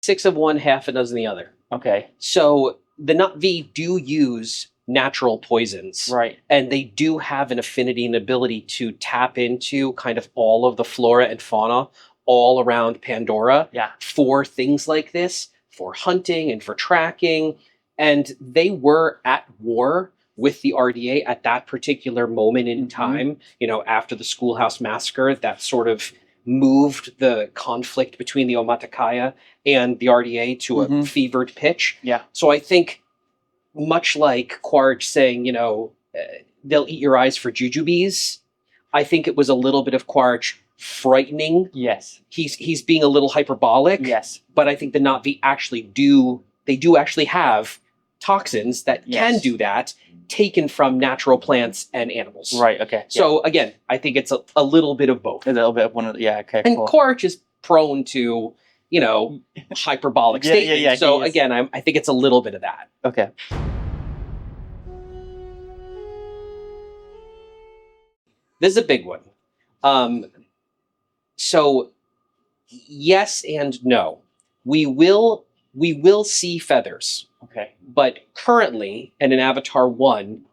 6 of one, half a dozen the other. Okay. So the Na'vi do use natural poisons. Right. And they do have an affinity and ability to tap into kind of all of the flora and fauna all around Pandora for things like this, for hunting and for tracking. And they were at war with the RDA at that particular moment in time, you know, after the Schoolhouse Massacre, that sort of moved the conflict between the Omaticaya and the RDA to a fevered pitch. Yeah. So I think, much like Quaritch saying, you know, they'll eat your eyes for jujubes, I think it was a little bit of Quaritch frightening. Yes. He's being a little hyperbolic. Yes. But I think the Na'vi actually do actually have toxins that can do that, taken from natural plants and animals. Right, okay. So again, I think it's a little bit of both. A little bit of one of the, okay, and cool. Quaritch is prone to, you know, hyperbolic statements. Yeah, so again, I think it's a little bit of that. Okay. This is a big one. So yes and no. We will see feathers. Okay. But currently, and in Avatar 1,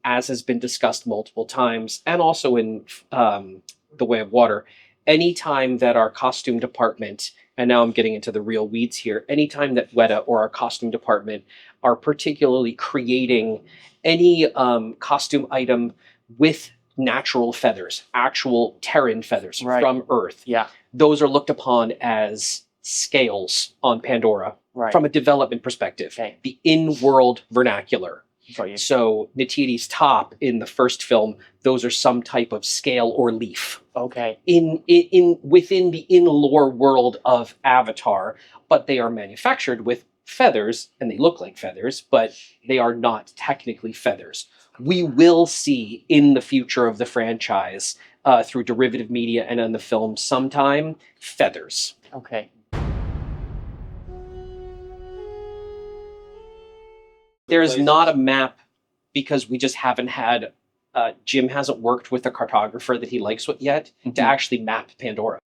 as has been discussed multiple times, and also in The Way of Water, anytime that our costume department, and now I'm getting into the real weeds here, anytime that Weta or our costume department are particularly creating any costume item with natural feathers, actual Terran feathers from Earth, those are looked upon as scales on Pandora from a development perspective. The in-world vernacular. So Neytiri's top in the first film, those are some type of scale or leaf. Okay. Within the in-lore world of Avatar, but they are manufactured with feathers, and they look like feathers, but they are not technically feathers. We will see in the future of the franchise, through derivative media and in the film sometime, feathers. Okay. There is not a map because we just haven't had, Jim hasn't worked with a cartographer that he likes with yet to actually map Pandora.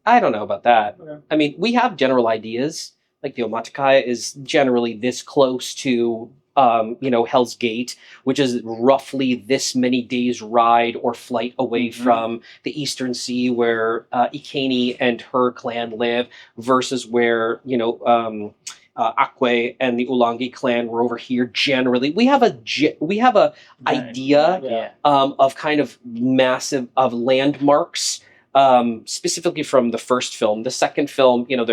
I don't know about that. Okay. I mean, we have general ideas. Like the Omaticaya is generally this close to, you know, Hell's Gate, which is roughly this many days ride or flight away from the Eastern Sea where Ikeni and her clan live, versus where, you know, Akwe and the Ulangi clan were over here. Generally, we have a idea of kind of massive of landmarks, specifically from the first film. The second film, you know,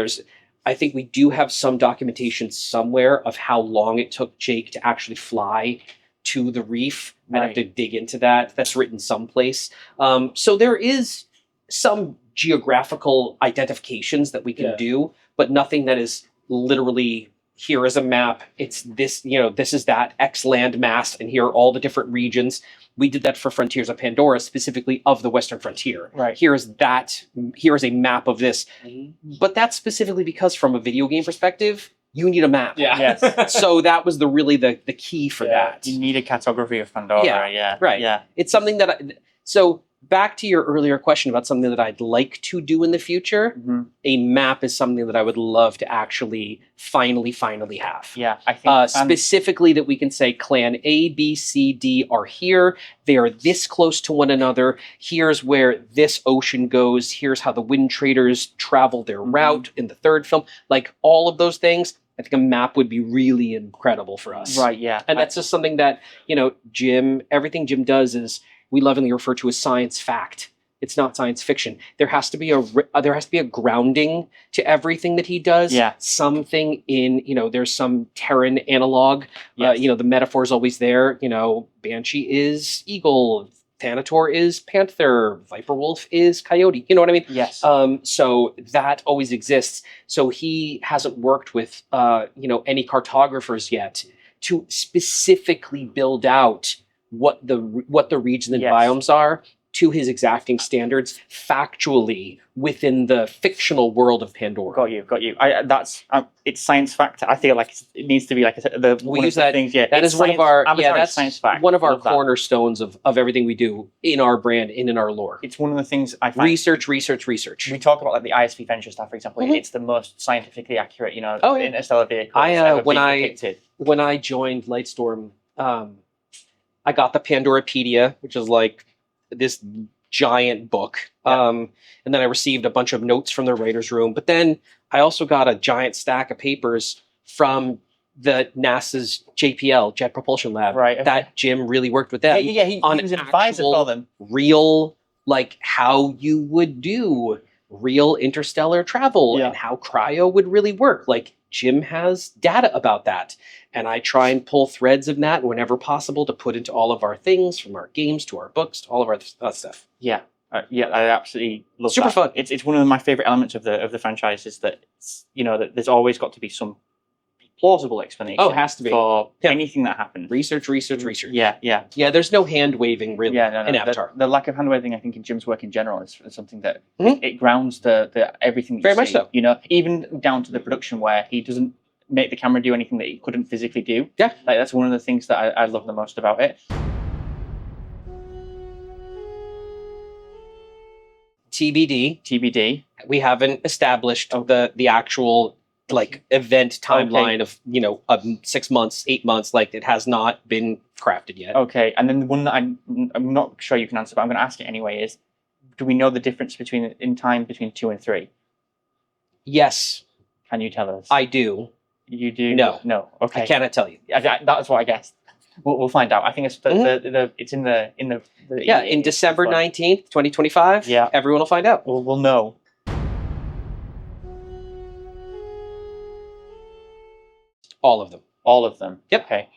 I think we do have some documentation somewhere of how long it took Jake to actually fly to the reef. I'd have to dig into that. That's written someplace. So there is some geographical identifications that we can do, but nothing that is literally, here is a map. It's this, you know, this is that X land mass, and here are all the different regions. We did that for Frontiers of Pandora, specifically of the Western Frontier. Here is a map of this. But that's specifically because from a video game perspective, you need a map. So that was really the key for that. You need a cartography of Pandora, Right. It's something that so back to your earlier question about something that I'd like to do in the future, a map is something that I would love to actually finally have. Yeah, I think specifically that we can say clan A, B, C, D are here. They are this close to one another. Here's where this ocean goes. Here's how the Wind Traders travel their route in the third film. Like all of those things, I think a map would be really incredible for us. Right, yeah. And that's just something that, you know, everything Jim does is we lovingly refer to as science fact. It's not science fiction. There has to be a grounding to everything that he does. Something in, you know, there's some Terran analog. You know, the metaphor is always there. You know, Banshee is eagle, Thanator is panther, Viper Wolf is coyote. You know what I mean? Yes. So that always exists. So he hasn't worked with, you know, any cartographers yet to specifically build out what the region and biomes are, to his exacting standards factually within the fictional world of Pandora. Got you. It's science fact. I feel like it needs to be like We use that. things. Yeah, that is one of our that's science fact. one of our Love that. cornerstones of everything we do in our brand and in our lore. It's one of the things I find. Research. We talk about like the ISV Venture stuff, for example. It's the most scientifically accurate, interstellar vehicle. When I joined Lightstorm, I got the Pandorapedia, which is like this giant book. And then I received a bunch of notes from the writer's room. But then I also got a giant stack of papers from the NASA's JPL, Jet Propulsion Lab. Right. Okay. That Jim really worked with them. He was an advisor for them. Real, like how you would do real interstellar travel and how cryo would really work. Like Jim has data about that. And I try and pull threads of that whenever possible to put into all of our things, from our games to our books to all of our stuff. Yeah, I absolutely love Super that. fun. It's one of my favorite elements of the franchise is that that there's always got to be some plausible explanation. Oh, it has to be for anything that happens. Research. Yeah. There's no hand waving really in Avatar. The lack of hand waving, I think, in Jim's work in general is something that it grounds the everything. Very much so. Even down to the production where he doesn't make the camera do anything that he couldn't physically do. Yeah, like that's one of the things that I love the most about it. TBD. We haven't established the actual event timeline of 6 months, 8 months. Like it has not been crafted yet. Okay, and then the one that I'm not sure you can answer, but I'm going to ask it anyway. Is do we know the difference in time between 2 and 3? Yes. Can you tell us? I do. You do? No. Okay. I cannot tell you. That's what I guessed. We'll find out. I think it's it's in the in December 19th, 2025. Yeah, everyone will find out. We'll know. All of them. Yep. Okay.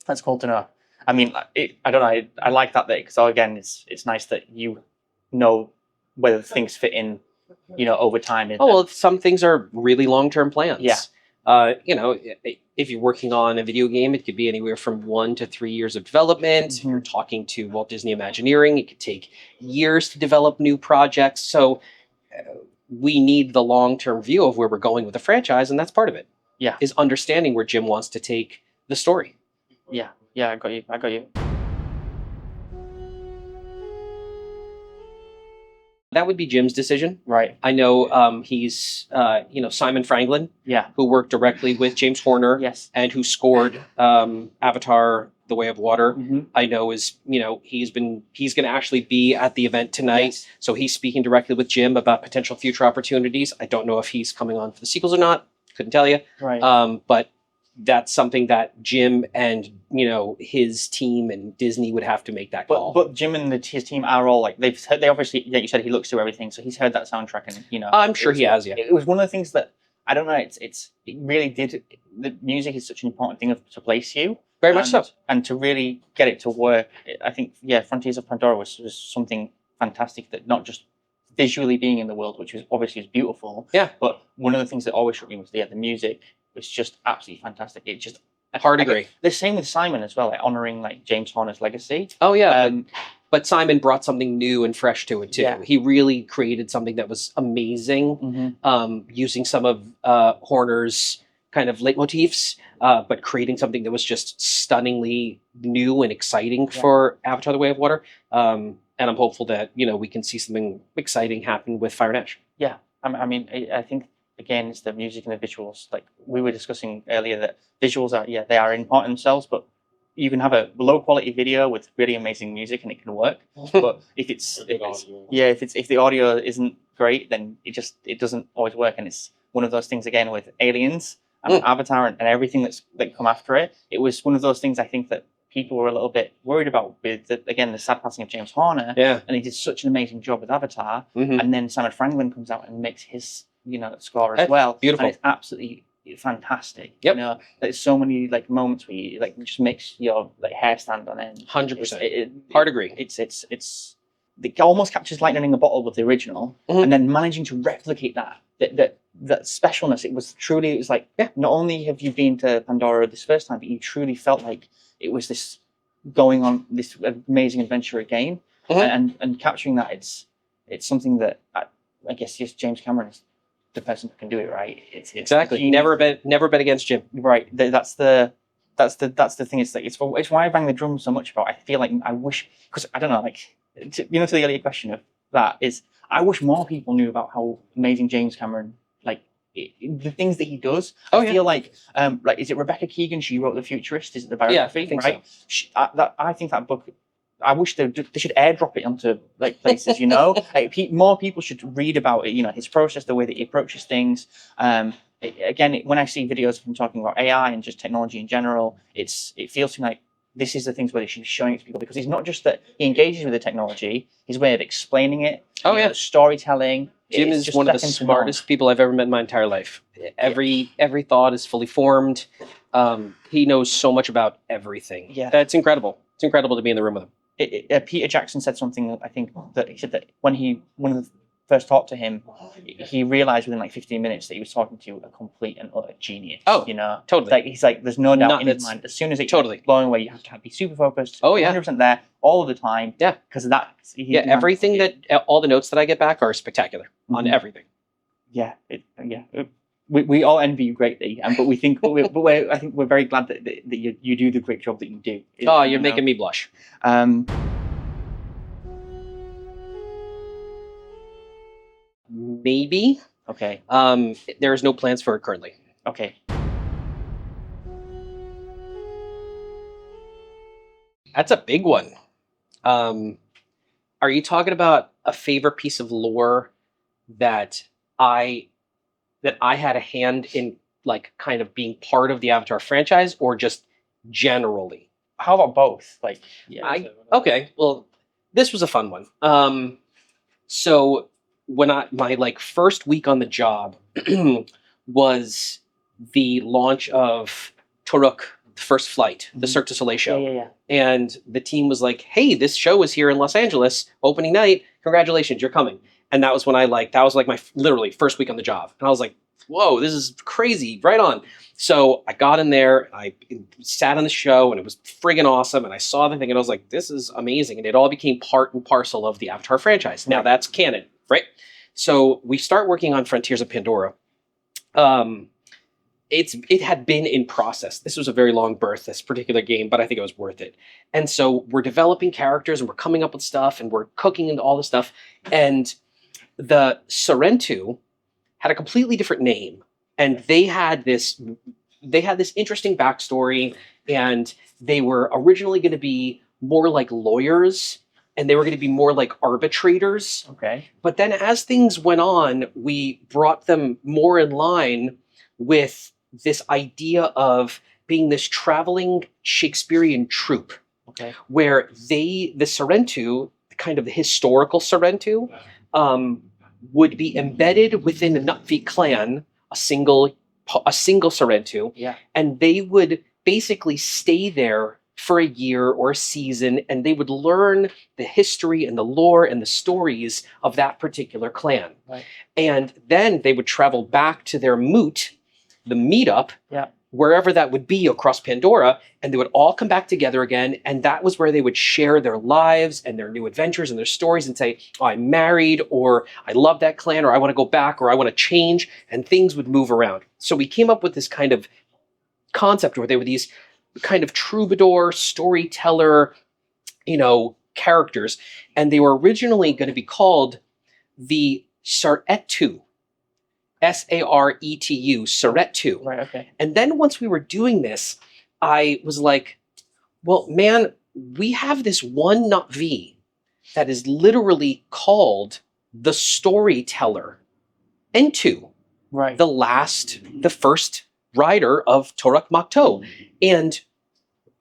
That's cool to know. I mean, I don't know. I like that because again, it's nice that you know whether things fit in, over time. Well, some things are really long-term plans. Yeah. If you're working on a video game, it could be anywhere from 1 to 3 years of development. If you're talking to Walt Disney Imagineering, it could take years to develop new projects. So we need the long-term view of where we're going with the franchise, and that's part of it. Yeah. Is understanding where Jim wants to take the story. Yeah, I got you. That would be Jim's decision. Right. I know he's, Simon Franklin, who worked directly with James Horner, and who scored Avatar: The Way of Water. I know he's going to actually be at the event tonight. So he's speaking directly with Jim about potential future opportunities. I don't know if he's coming on for the sequels or not. Couldn't tell you. Right. But that's something that Jim and his team and Disney would have to make that call. But Jim and his team are all they obviously, like you said, he looks through everything, so he's heard that soundtrack, and I'm sure he has. Yeah, it was one of the things that I don't know. It really did. The music is such an important thing to place you very much so, and to really get it to work. I think Frontiers of Pandora was something fantastic, that not just visually being in the world, which was obviously beautiful. Yeah, but one of the things that always struck me was the music. Was just absolutely fantastic. It just hard to agree. The same with Simon as well, honoring James Horner's legacy. Oh yeah, but Simon brought something new and fresh to it too. Yeah. He really created something that was amazing, using some of Horner's kind of leitmotifs, but creating something that was just stunningly new and exciting for Avatar: The Way of Water. And I'm hopeful that we can see something exciting happen with Fire and Ash. Yeah, I mean, I think. Again, it's the music and the visuals. Like we were discussing earlier, that visuals are they are important themselves, but you can have a low quality video with really amazing music and it can work. But if the audio isn't great, then it doesn't always work. And it's one of those things again with Aliens and Avatar and everything that come after it. It was one of those things I think that people were a little bit worried about with the sad passing of James Horner. Yeah, and he did such an amazing job with Avatar, and then Simon Franklin comes out and makes his score as well. Beautiful. And it's absolutely fantastic. Yep. There's so many moments where you it just makes your hair stand on end. 100%. Hard agree. It almost captures lightning in a bottle with the original, and then managing to replicate that specialness. It was not only have you been to Pandora this first time, but you truly felt like it was this going on this amazing adventure again. and capturing that, it's something that I guess just James Cameron is the person who can do it, right? It's Exactly. Never bet against Jim. Right. That's the thing. It's why I bang the drum so much about. I feel like I wish, because I don't know, like to the earlier question of that is, I wish more people knew about how amazing James Cameron, like the things that he does. I feel like is it Rebecca Keegan? She wrote The Futurist. Is it the biography? Yeah, I think right. So. I think that book. I wish they should airdrop it onto like places, you know. Like, more people should read about it, you know, his process, the way that he approaches things. Again, when I see videos of him talking about AI and just technology in general, it feels to me like this is the things where they should be showing it to people, because he's not just that he engages with the technology, his way of explaining it, storytelling. Jim is one of the smartest people I've ever met in my entire life. Every thought is fully formed. He knows so much about everything. Yeah, that's incredible. It's incredible to be in the room with him. Peter Jackson said something, I think, that he said that when he first talked to him, he realized within like 15 minutes that he was talking to a complete and utter genius. Oh, you know, totally. Like there's no doubt in his mind. As soon as it's blowing away, you have to be super focused. Oh yeah, 100% there all of the time. Yeah, because of that. Everything all the notes that I get back are spectacular on everything. Yeah, we all envy you greatly, but we think I think we're very glad that you do the great job that you do. Oh, you're making me blush. Maybe. Okay. There's no plans for it currently. Okay. That's a big one. Are you talking about a favorite piece of lore that I had a hand in, like kind of being part of the Avatar franchise, or just generally? How about both? Like, okay. Well, this was a fun one. So when my like first week on the job was the launch of Turok, the first flight, the Cirque du Soleil show. Yeah. And the team was like, "Hey, this show is here in Los Angeles, opening night. Congratulations, you're coming." And that was when that was like my literally first week on the job. And I was like, "Whoa, this is crazy, right on." So I got in there, I sat on the show, and it was friggin' awesome. And I saw the thing, and I was like, "This is amazing." And it all became part and parcel of the Avatar franchise. Now that's canon, right? So we start working on Frontiers of Pandora. It had been in process. This was a very long birth, this particular game, but I think it was worth it. And so we're developing characters, and we're coming up with stuff, and we're cooking into all this stuff. And the Sorrentu had a completely different name, and they had this interesting backstory, and they were originally going to be more like lawyers, and they were going to be more like arbitrators. Okay. But then as things went on, we brought them more in line with this idea of being this traveling Shakespearean troupe. Okay. Where the Sorrentu, kind of the historical Sorrentu, would be embedded within the Nutvi clan, a single Sorrentu. Yeah. And they would basically stay there for a year or a season, and they would learn the history and the lore and the stories of that particular clan. Right. And then they would travel back to their moot, the meetup, wherever that would be across Pandora, and they would all come back together again, and that was where they would share their lives and their new adventures and their stories and say, "Oh, I'm married," or "I love that clan," or "I want to go back," or "I want to change," and things would move around. So we came up with this kind of concept where they were these kind of troubadour, storyteller, characters, and they were originally going to be called the Saretu. Saretu, Saretu. Right, okay. And then once we were doing this, I was like, well, man, we have this one Na'vi that is literally called the Storyteller, Entu, right? The first rider of Torak Makto. And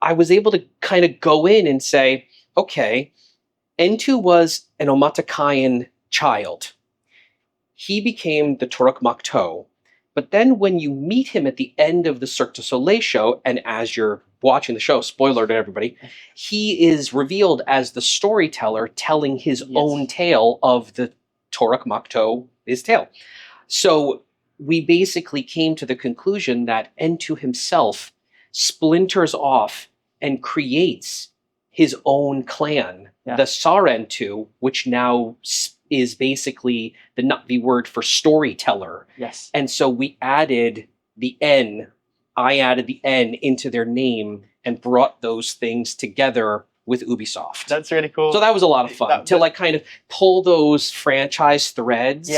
I was able to kind of go in and say, okay, Entu was an Omatakayan child. He became the Torak Makto. But then when you meet him at the end of the Cirque du Soleil show, and as you're watching the show, spoiler to everybody, he is revealed as the storyteller telling his own tale of the Torak Makto, his tale. So we basically came to the conclusion that Entu himself splinters off and creates his own clan Yeah. the Saren 2, which now is basically the word for storyteller. Yes. And so we added the N, I added the N into their name and brought those things together with Ubisoft. That's really cool. So that was a lot of fun to like kind of pull those franchise threads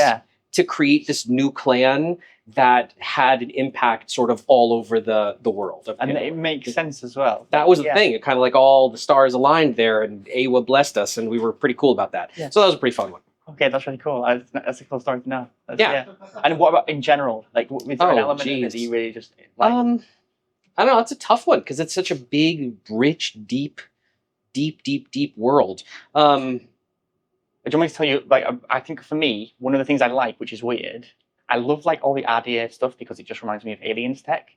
to create this new clan that had an impact sort of all over the world. And it makes sense as well. That was the thing. It kind of like all the stars aligned there, and Awa blessed us, and we were pretty cool about that. Yeah. So that was a pretty fun one. Okay, that's really cool. That's a cool story to know. Yeah. And what about in general? Like, is there an element in it that you really just like? I don't know. It's a tough one because it's such a big, rich, deep world. Do you want me to tell you? Like, I think for me, one of the things I like, which is weird, I love like all the RDA stuff because it just reminds me of Aliens tech.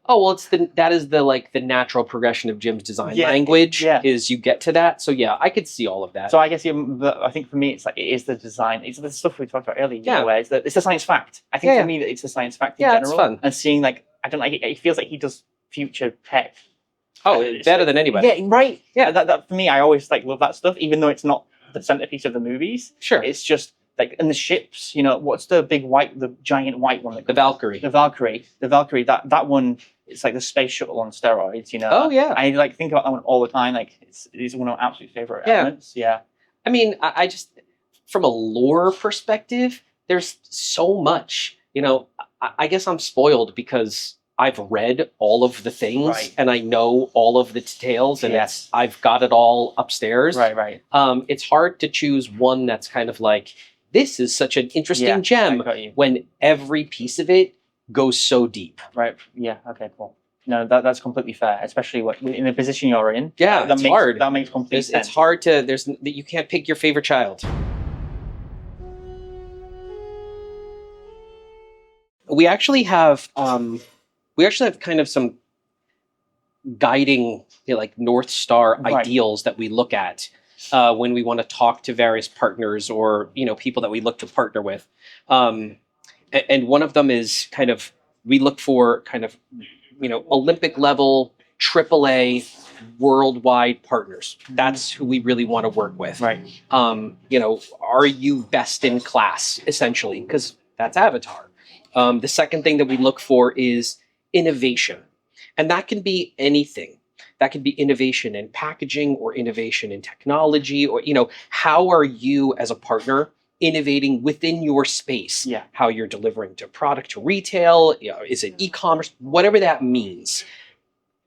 Oh well, that is the natural progression of Jim's design language. Is you get to that. So yeah, I could see all of that. So I guess I think for me, it's like it is the design. It's the stuff we talked about earlier. Yeah, where it's the science fact. I think for me, that it's the science fact in general. It's fun. And seeing like I don't like it feels like he does future tech. Oh, better than anybody. Yeah, right. Yeah, that for me, I always like love that stuff, even though it's not the centerpiece of the movies. Sure, it's just. Like, and the ships, you know, what's the giant white one? The Valkyrie. The Valkyrie. That one, it's like the space shuttle on steroids, you know? Oh, yeah. I like think about that one all the time. Like, it's one of my absolute favorite elements. Yeah. I mean, I just, from a lore perspective, there's so much, you know, I guess I'm spoiled because I've read all of the things and I know all of the details and I've got it all upstairs. Right. It's hard to choose one that's kind of like, this is such an interesting gem when every piece of it goes so deep. Right. Yeah. Okay, cool. No, that's completely fair, especially in the position you're in. Yeah, that's hard. That makes complete sense. It's hard to, you can't pick your favorite child. We actually have kind of some guiding, like North Star ideals that we look at when we want to talk to various partners or, you know, people that we look to partner with. And one of them is kind of, we look for kind of, you know, Olympic level, AAA, worldwide partners. That's who we really want to work with. Right. You know, are you best in class, essentially? Because that's Avatar. The second thing that we look for is innovation. And that can be anything. That can be innovation in packaging or innovation in technology, or, you know, how are you as a partner innovating within your space? Yeah. How you're delivering to product to retail, you know, is it e-commerce, whatever that means.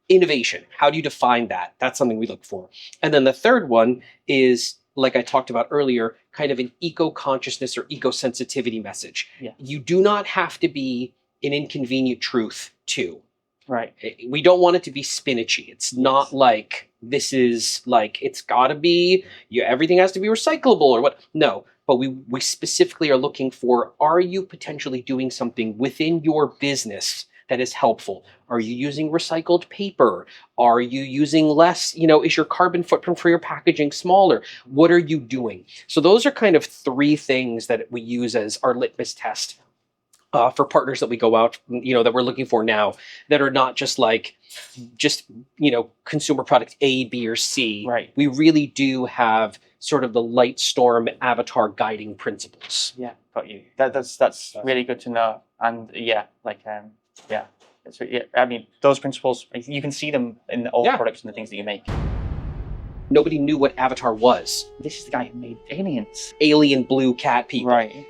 Innovation. How do you define that? That's something we look for. And then the third one is, like I talked about earlier, kind of an eco-consciousness or eco-sensitivity message. Yeah. You do not have to be an inconvenient truth too. Right. We don't want it to be spinachy. It's not like this is like, it's got to be, everything has to be recyclable or what. No, but we specifically are looking for, are you potentially doing something within your business that is helpful? Are you using recycled paper? Are you using less, you know, is your carbon footprint for your packaging smaller? What are you doing? So those are kind of three things that we use as our litmus test for partners that we go out, you know, that we're looking for now, that are not just like, you know, consumer product A, B, or C. Right. We really do have sort of the Lightstorm Avatar guiding principles. Yeah, got you. That's really good to know. And yeah, like, yeah. I mean, those principles, you can see them in all the products and the things that you make. Nobody knew what Avatar was. This is the guy who made Aliens. Alien blue cat people. Right.